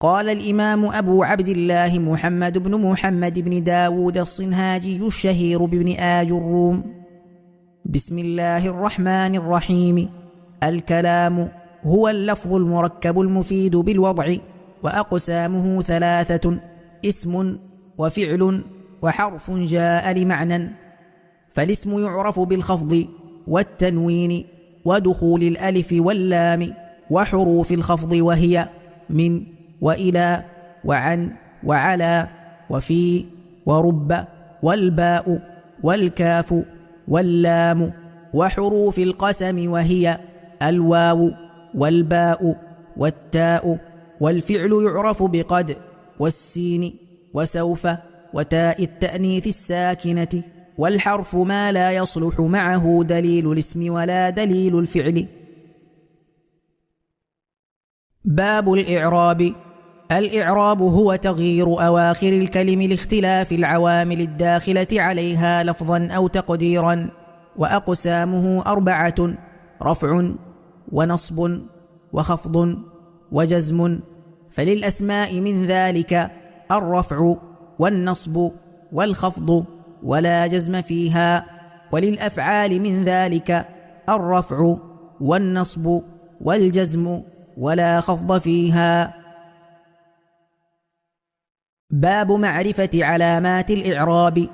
قال الإمام أبو عبد الله محمد بن محمد بن داود الصنهاجي الشهير بابن آج الروم: بسم الله الرحمن الرحيم. الكلام هو اللفظ المركب المفيد بالوضع، وأقسامه ثلاثة: اسم وفعل وحرف جاء لمعنى. فالاسم يعرف بالخفض والتنوين ودخول الألف واللام وحروف الخفض، وهي من وإلى وعن وعلى وفي ورب والباء والكاف واللام، وحروف القسم وهي الواو والباء والتاء. والفعل يعرف بقد والسين وسوف وتاء التأنيث الساكنة. والحرف ما لا يصلح معه دليل الاسم ولا دليل الفعل. باب الإعراب. الإعراب هو تغيير أواخر الكلم لاختلاف العوامل الداخلة عليها لفظا أو تقديرا. وأقسامه أربعة: رفع ونصب وخفض وجزم. فللأسماء من ذلك الرفع والنصب والخفض ولا جزم فيها. وللأفعال من ذلك الرفع والنصب والجزم ولا خفض فيها. باب معرفة علامات الإعراب.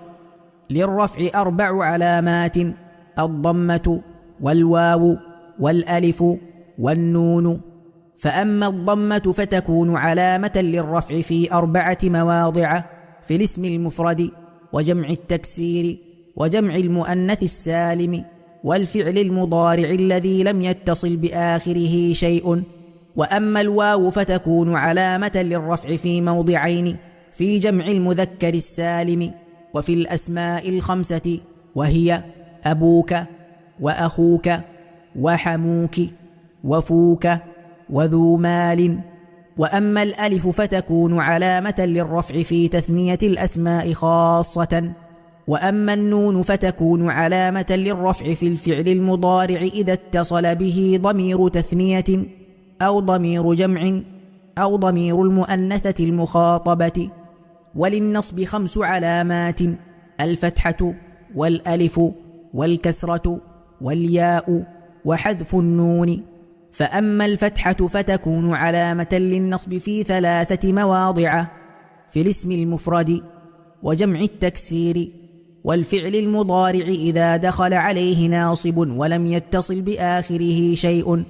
للرفع 4 علامات: الضمة والواو والألف والنون. فأما الضمة فتكون علامة للرفع في 4 مواضع: في الاسم المفرد وجمع التكسير وجمع المؤنث السالم والفعل المضارع الذي لم يتصل بآخره شيء. وأما الواو فتكون علامة للرفع في موضعين: في جمع المذكر السالم وفي الأسماء 5، وهي أبوك وأخوك وحموك وفوك وذو مال. وأما الألف فتكون علامة للرفع في تثنية الأسماء خاصة. وأما النون فتكون علامة للرفع في الفعل المضارع إذا اتصل به ضمير تثنية أو ضمير جمع أو ضمير المؤنثة المخاطبة. وللنصب 5 علامات: الفتحة والألف والكسرة والياء وحذف النون. فأما الفتحة فتكون علامة للنصب في 3 مواضع: في الاسم المفرد وجمع التكسير والفعل المضارع إذا دخل عليه ناصب ولم يتصل بآخره شيء.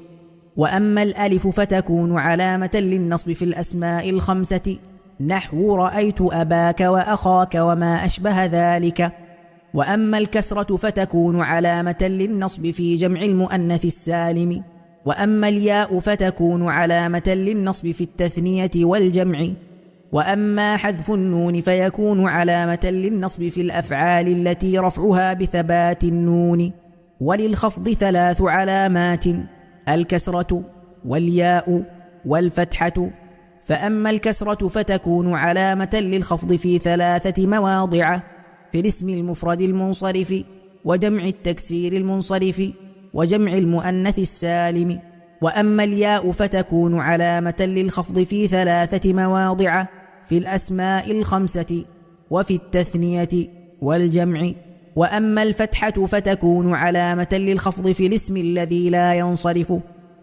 وأما الألف فتكون علامة للنصب في الأسماء 5، نحو رأيت أباك وأخاك وما أشبه ذلك. وأما الكسرة فتكون علامة للنصب في جمع المؤنث السالم. وأما الياء فتكون علامة للنصب في التثنية والجمع. وأما حذف النون فيكون علامة للنصب في الأفعال التي رفعها بثبات النون. وللخفض 3 علامات: الكسرة والياء والفتحة. فأما الكسرة فتكون علامة للخفض في 3 مواضع: في الاسم المفرد المنصرف وجمع التكسير المنصرف وجمع المؤنث السالم. وأما الياء فتكون علامة للخفض في 3 مواضع: في الأسماء 5 وفي التثنية والجمع. وأما الفتحة فتكون علامة للخفض في الاسم الذي لا ينصرف.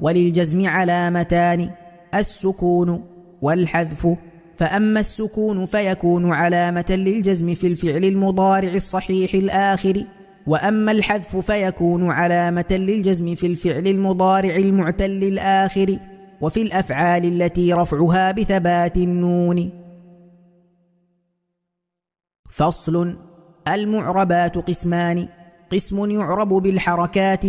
وللجزم علامتان: السكون والحذف. فأما السكون فيكون علامة للجزم في الفعل المضارع الصحيح الآخر. وأما الحذف فيكون علامة للجزم في الفعل المضارع المعتل الآخر وفي الأفعال التي رفعها بثبات النون. فصل. المعربات قسمان: قسم يعرب بالحركات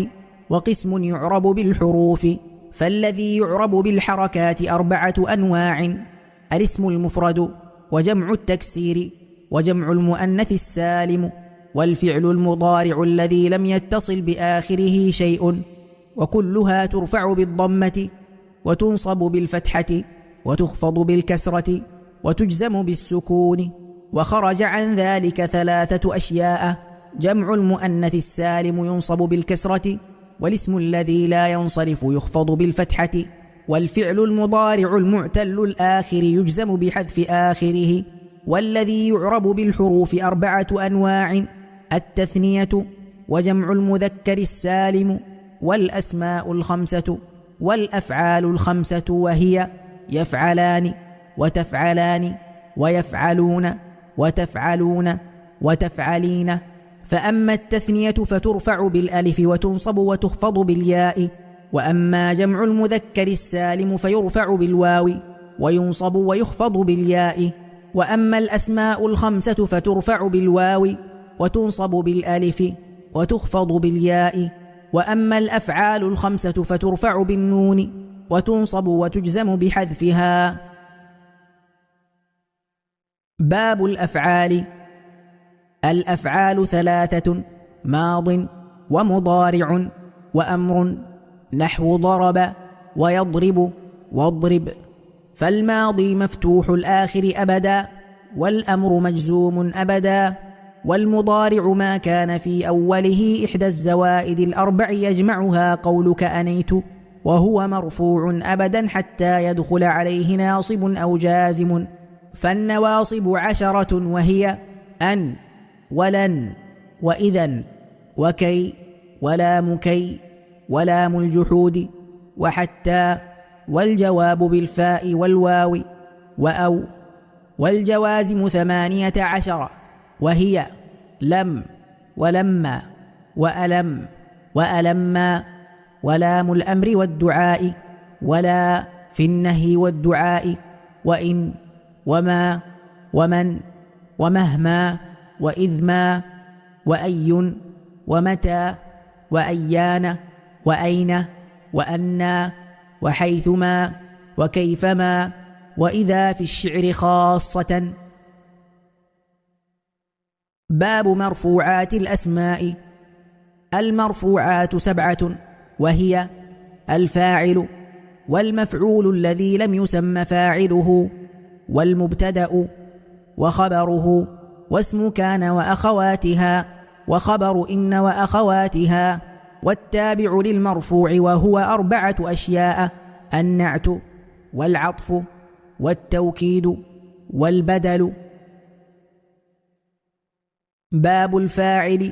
وقسم يعرب بالحروف. فالذي يعرب بالحركات 4 أنواع: الاسم المفرد وجمع التكسير وجمع المؤنث السالم والفعل المضارع الذي لم يتصل بآخره شيء. وكلها ترفع بالضمة وتنصب بالفتحة وتخفض بالكسرة وتجزم بالسكون. وخرج عن ذلك 3 أشياء: جمع المؤنث السالم ينصب بالكسرة، والاسم الذي لا ينصرف يخفض بالفتحة، والفعل المضارع المعتل الآخر يجزم بحذف آخره. والذي يعرب بالحروف 4 أنواع: التثنية، وجمع المذكر السالم، والأسماء 5، والأفعال 5، وهي يفعلان، وتفعلان، ويفعلون، وتفعلون، وتفعلين. فأما التثنية فترفع بالألف وتنصب وتخفض بالياء. وأما جمع المذكر السالم فيرفع بالواو وينصب ويخفض بالياء. وأما الأسماء 5 فترفع بالواو وتنصب بالألف وتخفض بالياء. وأما الأفعال 5 فترفع بالنون وتنصب وتجزم بحذفها. باب الأفعال. الأفعال 3: ماض، ومضارع، وأمر، نحو ضرب، ويضرب، واضرب. فالماضي مفتوح الآخر أبدا، والأمر مجزوم أبدا. والمضارع ما كان في أوله إحدى الزوائد 4 يجمعها قولك أنيت، وهو مرفوع أبدا حتى يدخل عليه ناصب أو جازم. فالنواصب 10، وهي أن، ولن، وإذا، وكي، ولام كي، ولام الجحود، وحتى، والجواب بالفاء والواو، وأو. والجوازم 18، وهي لم، ولما، وألم، وألما، ولام الأمر والدعاء، ولا في النهي والدعاء، وإن، وما، ومن، ومهما، وإذما، وأي، ومتى، وأيان، وأين، وأنى، وحيثما، وكيفما، وإذا في الشعر خاصة. باب مرفوعات الأسماء. المرفوعات 7، وهي الفاعل، والمفعول الذي لم يسم فاعله، والمبتدأ، وخبره، واسم كان وأخواتها، وخبر إن وأخواتها. والتابع للمرفوع وهو 4 أشياء: النعت، والعطف، والتوكيد، والبدل. باب الفاعل.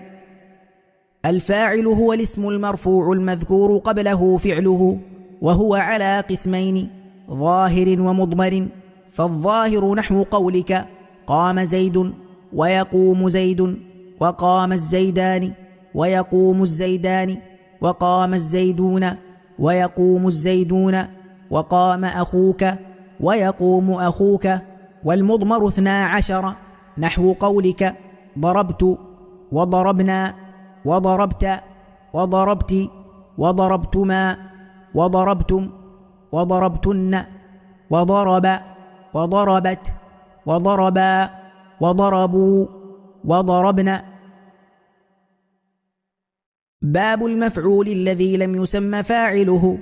الفاعل هو الاسم المرفوع المذكور قبله فعله، وهو على قسمين: ظاهر ومضمر. فالظاهر نحو قولك قام زيد، ويقوم زيد، وقام الزيدان، ويقوم الزيدان، وقام الزيدون، ويقوم الزيدون، وقام أخوك، ويقوم أخوك. والمضمر 12، نحو قولك ضربت، وضربنا، وضربت، وضربت، وضربتما، وضربتم، وضربتن، وضرب، وضربت، وضربا، وضربوا، وضربن. باب المفعول الذي لم يسم فاعله،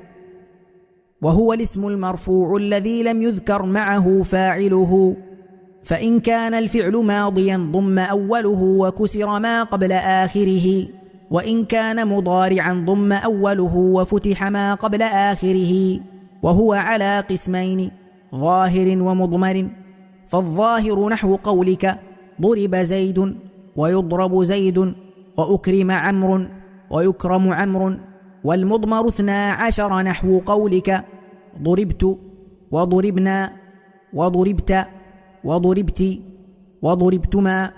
وهو الاسم المرفوع الذي لم يذكر معه فاعله. فإن كان الفعل ماضيا ضم أوله وكسر ما قبل آخره، وإن كان مضارعا ضم أوله وفتح ما قبل آخره. وهو على قسمين: ظاهر ومضمر. فالظاهر نحو قولك ضرب زيد، ويضرب زيد، وأكرم عمرو، ويكرم عمرو. والمضمر 12، نحو قولك ضربت، وضربنا، وضربت، وضربت، وضربتما،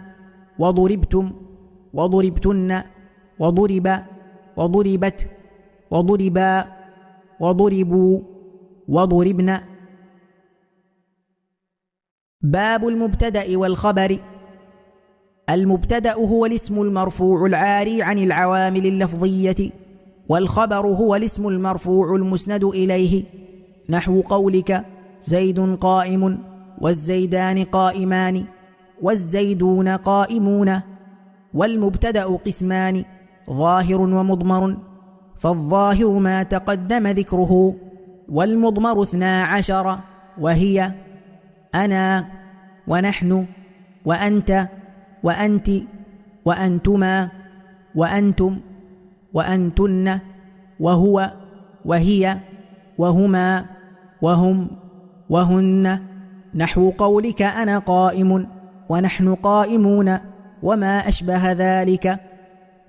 وضربتم، وضربتن، وضرب، وضربت، وضربا، وضربوا، وضربن. باب المبتدأ والخبر. المبتدأ هو الاسم المرفوع العاري عن العوامل اللفظية، والخبر هو الاسم المرفوع المسند إليه، نحو قولك زيد قائم، والزيدان قائمان، والزيدون قائمون. والمبتدأ قسمان: ظاهر ومضمر. فالظاهر ما تقدم ذكره. والمضمر 12، وهي أنا، ونحن، وأنت، وأنت، وأنتما، وأنتم، وأنتن، وهو، وهي، وهما، وهم وهن، نحو قولك أنا قائم ونحن قائمون وما أشبه ذلك.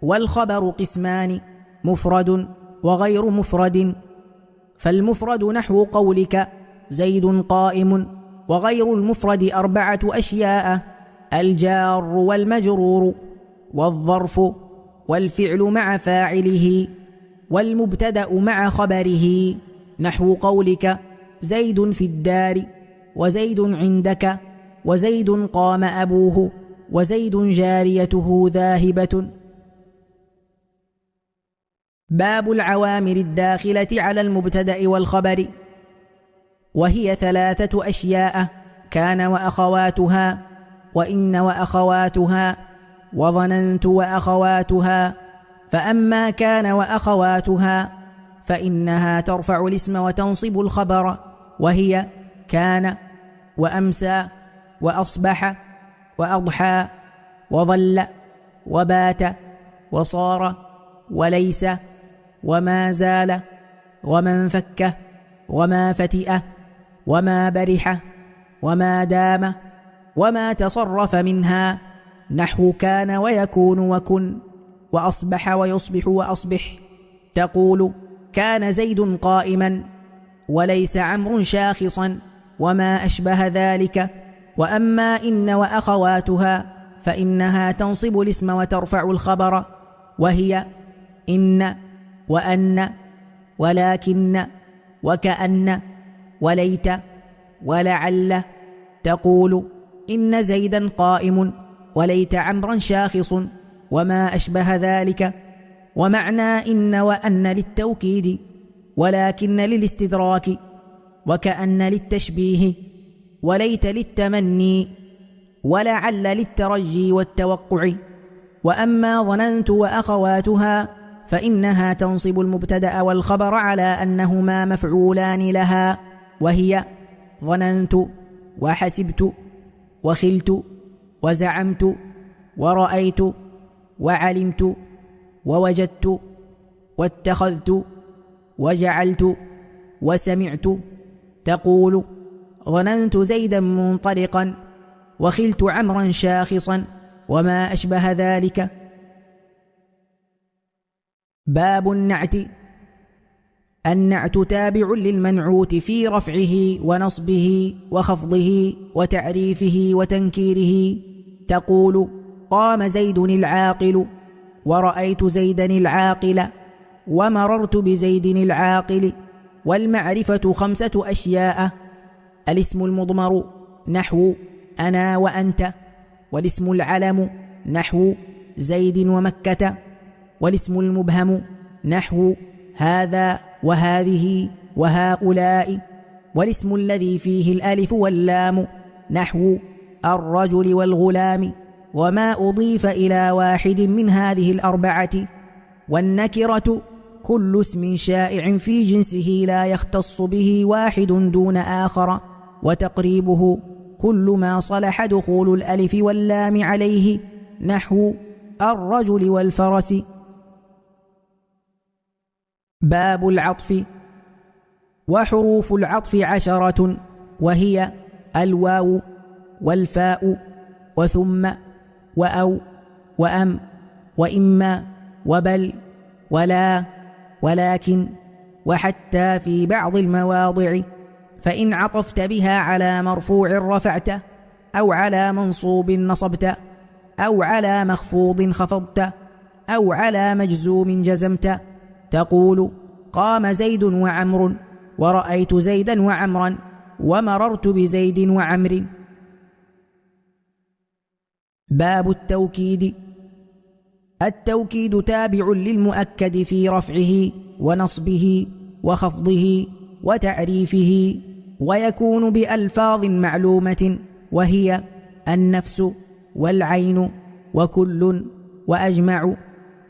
والخبر قسمان: مفرد وغير مفرد. فالمفرد نحو قولك زيد قائم، وغير المفرد 4 أشياء: الجار والمجرور والظرف والفعل مع فاعله والمبتدأ مع خبره، نحو قولك زيد في الدار وزيد عندك وزيد قام أبوه وزيد جاريته ذاهبة. باب العوامل الداخلة على المبتدأ والخبر، وهي 3 أشياء: كان وأخواتها، وإن وأخواتها، وظننت وأخواتها. فأما كان وأخواتها فإنها ترفع الاسم وتنصب الخبر، وهي كان وأمسى وأصبح وأضحى وظل وبات وصار وليس وما زال وما انفك وما فتئ وما برح وما دام وما تصرف منها، نحو كان ويكون وكن وأصبح ويصبح وأصبح. تقول كان زيد قائما وليس عمرو شاخصا وما أشبه ذلك. وأما إن وأخواتها فإنها تنصب الاسم وترفع الخبر، وهي إن وأن ولكن وكأن وليت ولعل. تقول إن زيدا قائم وليت عمرا شاخص وما أشبه ذلك. ومعنى إن وأن للتوكيد، ولكن للاستدراك، وكأن للتشبيه، وليت للتمني، ولعل للترجي والتوقع. وأما ظننت وأخواتها فإنها تنصب المبتدأ والخبر على أنهما مفعولان لها، وهي ظننت وحسبت وخلت وزعمت ورأيت وعلمت ووجدت واتخذت وجعلت وسمعت. تقول ظننت زيدا منطلقا وخلت عمرا شاخصا وما أشبه ذلك. باب النعت. النعت تابع للمنعوت في رفعه ونصبه وخفضه وتعريفه وتنكيره. تقول قام زيد العاقل ورأيت زيدا العاقل ومررت بزيد العاقل. والمعرفة 5 أشياء: الاسم المضمر نحو أنا وأنت، والاسم العلم نحو زيد ومكة، والاسم المبهم نحو هذا وهذه وهؤلاء، والاسم الذي فيه الألف واللام نحو الرجل والغلام، وما أضيف إلى واحد من هذه 4. والنكرة كل اسم شائع في جنسه لا يختص به واحد دون آخر، وتقريبه كل ما صلح دخول الألف واللام عليه نحو الرجل والفرس. باب العطف. وحروف العطف 10، وهي الواو والفاء وثم وأو وأم وإما وبل ولا ولكن وحتى في بعض المواضع. فإن عطفت بها على مرفوع رفعت، أو على منصوب نصبت، أو على مخفوض خفضت، أو على مجزوم جزمت. تقول قام زيد وعمر ورأيت زيدا وعمرا ومررت بزيد وعمر. باب التوكيد. التوكيد تابع للمؤكد في رفعه ونصبه وخفضه وتعريفه، ويكون بألفاظ معلومة، وهي النفس والعين وكل وأجمع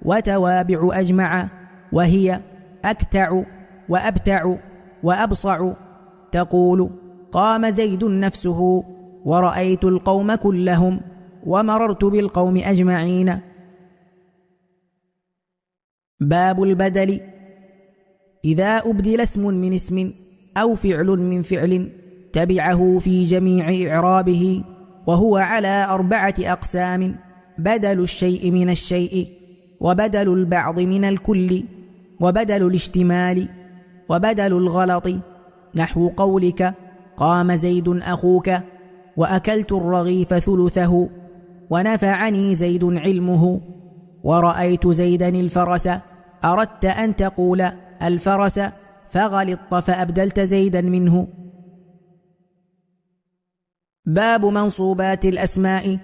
وتوابع أجمع، وهي أكتع وأبتع وأبصع. تقول قام زيد نفسه ورأيت القوم كلهم ومررت بالقوم أجمعين. باب البدل. إذا أبدل اسم من اسم أو فعل من فعل تبعه في جميع إعرابه، وهو على 4 أقسام: بدل الشيء من الشيء، وبدل البعض من الكل، وبدل الاشتمال، وبدل الغلط. نحو قولك: قام زيد أخوك، وأكلت الرغيف ثلثه، ونفعني زيد علمه، ورأيت زيدا الفرس. أردت أن تقول الفرس فغلطت فأبدلت زيدا منه. باب منصوبات الأسماء.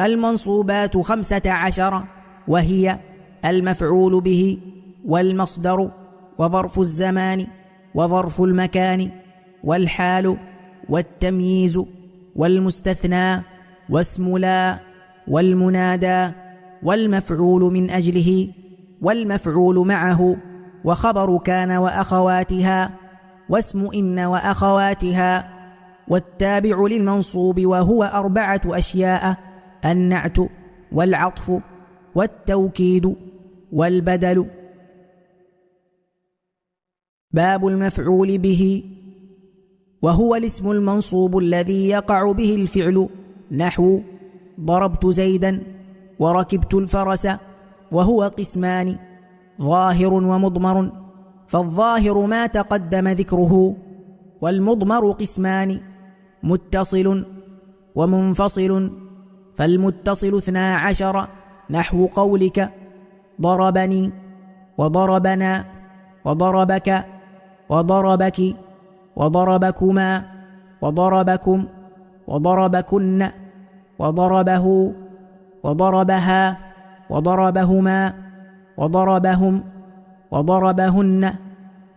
المنصوبات 15، وهي: المفعول به، والمصدر، وظرف الزمان، وظرف المكان، والحال، والتمييز، والمستثنى، واسم لا، والمنادى، والمفعول من أجله، والمفعول معه، وخبر كان وأخواتها، واسم إن وأخواتها. والتابع للمنصوب وهو 4 أشياء: النعت، والعطف، والتوكيد، والبدل. باب المفعول به، وهو الاسم المنصوب الذي يقع به الفعل. نحو: ضربت زيدا، وركبت الفرس. وهو قسمان: ظاهر ومضمر، فالظاهر ما تقدم ذكره. والمضمر قسمان: متصل ومنفصل، فالمتصل 12. نحو قولك: ضربني، وضربنا، وضربك، وضربك، وضربكما، وضربكم، وضربكن، وضربه، وضربها، وضربهما، وضربهم، وضربهن.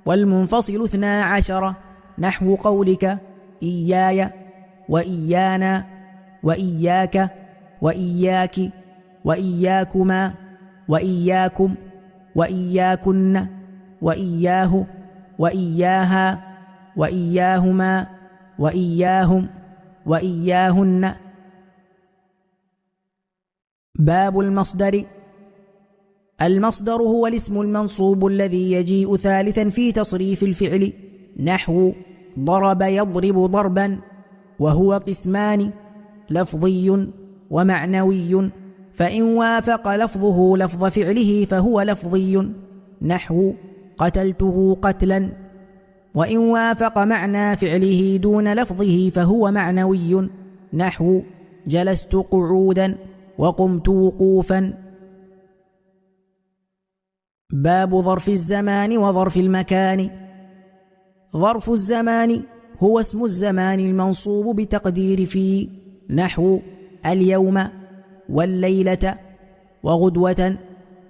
والمنفصل 12. نحو قولك: إياي، وإيانا، وإياك، وإياك، وإياكما، وإياكم، وإياكن، وإياه، وإياها، وإياهما، وإياهم، وإياهن. باب المصدر. المصدر هو الاسم المنصوب الذي يجيء ثالثا في تصريف الفعل. نحو: ضرب يضرب ضربا. وهو قسمان: لفظي ومعنوي، فإن وافق لفظه لفظ فعله فهو لفظي. نحو: قتلته قتلا. وإن وافق معنى فعله دون لفظه فهو معنوي. نحو: جلست قعودا، وقمت وقوفا. باب ظرف الزمان وظرف المكان. ظرف الزمان هو اسم الزمان المنصوب بتقدير في. نحو: اليوم، والليلة، وغدوة،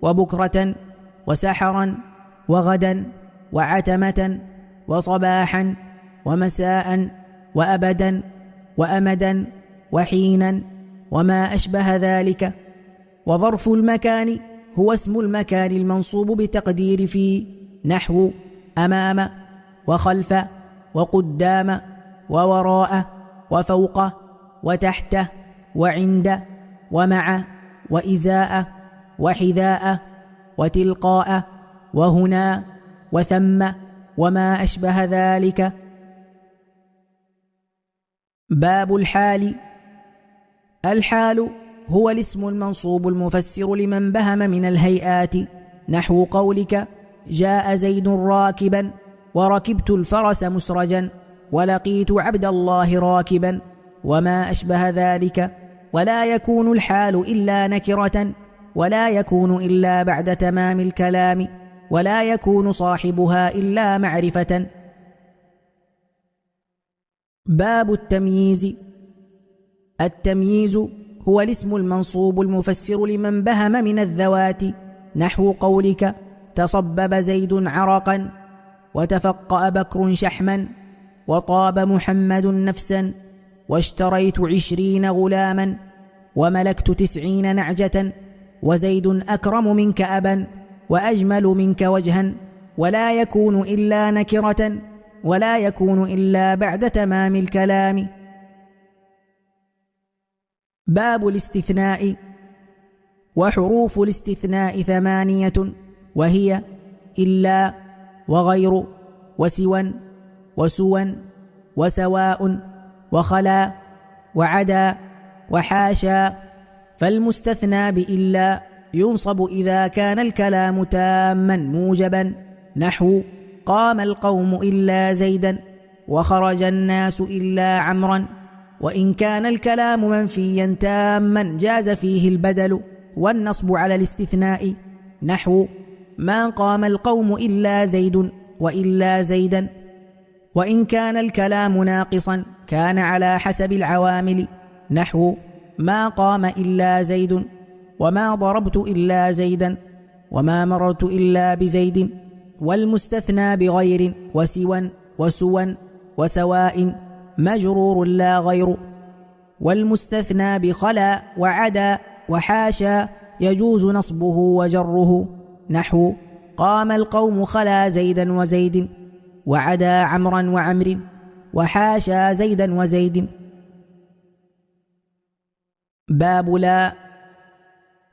وبكرة، وسحرا، وغدا، وعتمة، وصباحا، ومساء، وأبدا، وأمدا، وحينا، وما أشبه ذلك. وظرف المكان هو اسم المكان المنصوب بتقدير في. نحو: أمام، وخلف، وقدام، ووراء، وفوق، وتحت، وعند، ومع، وإزاء، وحذاء، وتلقاء، وهنا، وثم، وما أشبه ذلك. باب الحال. الحال هو الاسم المنصوب المفسر لمن بهم من الهيئات. نحو قولك: جاء زيد راكبا، وركبت الفرس مسرجا، ولقيت عبد الله راكبا، وما أشبه ذلك. ولا يكون الحال إلا نكرة، ولا يكون إلا بعد تمام الكلام، ولا يكون صاحبها إلا معرفة. باب التمييز. التمييز هو الاسم المنصوب المفسر لمن بهم من الذوات. نحو قولك: تصبب زيد عرقا، وتفقأ بكر شحما، وطاب محمد نفسا، واشتريت 20 غلاما، وملكت 90 نعجة، وزيد أكرم منك أبا، وأجمل منك وجها. ولا يكون إلا نكرة، ولا يكون إلا بعد تمام الكلام. باب الاستثناء. وحروف الاستثناء 8، وهي: إلا، وغير، وسوى، وسوى وسواء وخلا وعدا وحاشا. فالمستثنى بإلا ينصب إذا كان الكلام تاما موجبا، نحو قام القوم إلا زيدا وخرج الناس إلا عمرا. وإن كان الكلام منفيا تاما جاز فيه البدل والنصب على الاستثناء، نحو ما قام القوم إلا زيد وإلا زيدا. وإن كان الكلام ناقصا كان على حسب العوامل، نحو ما قام إلا زيد وما ضربت إلا زيدا وما مررت إلا بزيد. والمستثنى بغير وسوى وسوى وسواء مجرور لا غير. والمستثنى بخلا وعدا وحاشا يجوز نصبه وجره، نحو قام القوم خلا زيدا وزيد وعدا عمرا وعمر وحاشا زيدا وزيد. باب لا.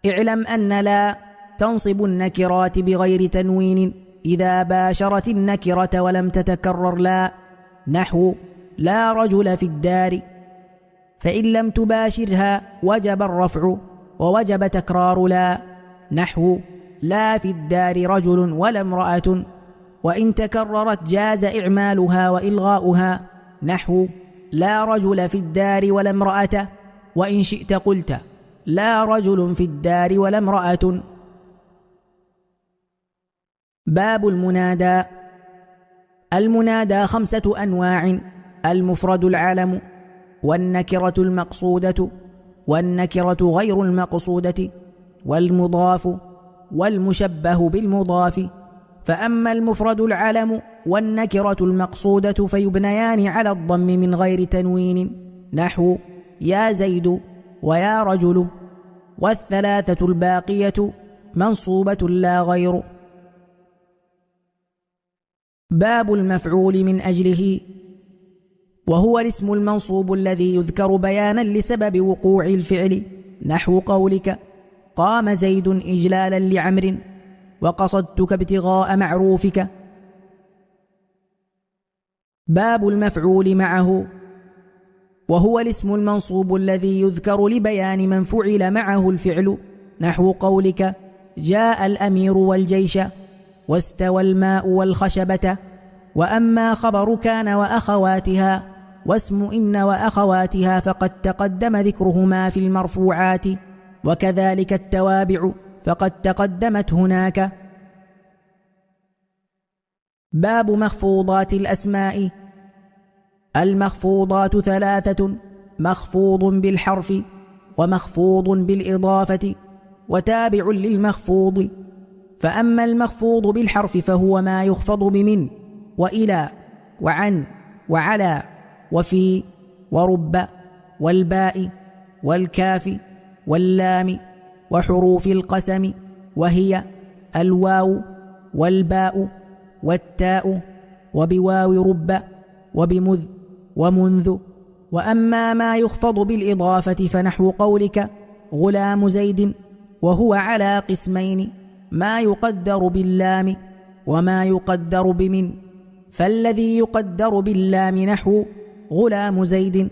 اعلم أن لا تنصب النكرات بغير تنوين إذا باشرت النكرة ولم تتكرر لا، نحو لا رجل في الدار، فإن لم تباشرها وجب الرفع ووجب تكرار لا، نحو لا في الدار رجل ولا امرأة. وإن تكررت جاز إعمالها وإلغاؤها، نحو لا رجل في الدار ولا امرأة. وإن شئت قلت لا رجل في الدار ولا امرأة. باب المنادى. المنادى 5 أنواع: المفرد العلم، والنكرة المقصودة، والنكرة غير المقصودة، والمضاف، والمشبه بالمضاف. فأما المفرد العلم والنكرة المقصودة فيبنيان على الضم من غير تنوين، نحو يا زيد ويا رجل. والثلاثة الباقية منصوبة لا غير. باب المفعول من أجله، وهو الاسم المنصوب الذي يذكر بيانا لسبب وقوع الفعل، نحو قولك قام زيد إجلالا لعمر وقصدتك ابتغاء معروفك. باب المفعول معه، وهو الاسم المنصوب الذي يذكر لبيان من فعل معه الفعل، نحو قولك جاء الأمير والجيش واستوى الماء والخشبة. وأما خبر كان وأخواتها واسم إن وأخواتها فقد تقدم ذكرهما في المرفوعات، وكذلك التوابع فقد تقدمت هناك. باب مخفوضات الأسماء. المخفوضات 3: مخفوض بالحرف، ومخفوض بالإضافة، وتابع للمخفوض. فأما المخفوض بالحرف فهو ما يخفض بمن وإلى وعن وعلى وفي ورب والباء والكاف واللام وحروف القسم، وهي الواو والباء والتاء وبواو رب وبمذ ومنذ. وأما ما يخفض بالإضافة فنحو قولك غلام زيد، وهو على قسمين: ما يقدر باللام وما يقدر بمن. فالذي يقدر باللام نحو غلام زيد،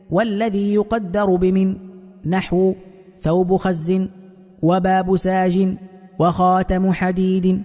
والذي يقدر بمن نحو ثوب خز وباب ساج وخاتم حديد.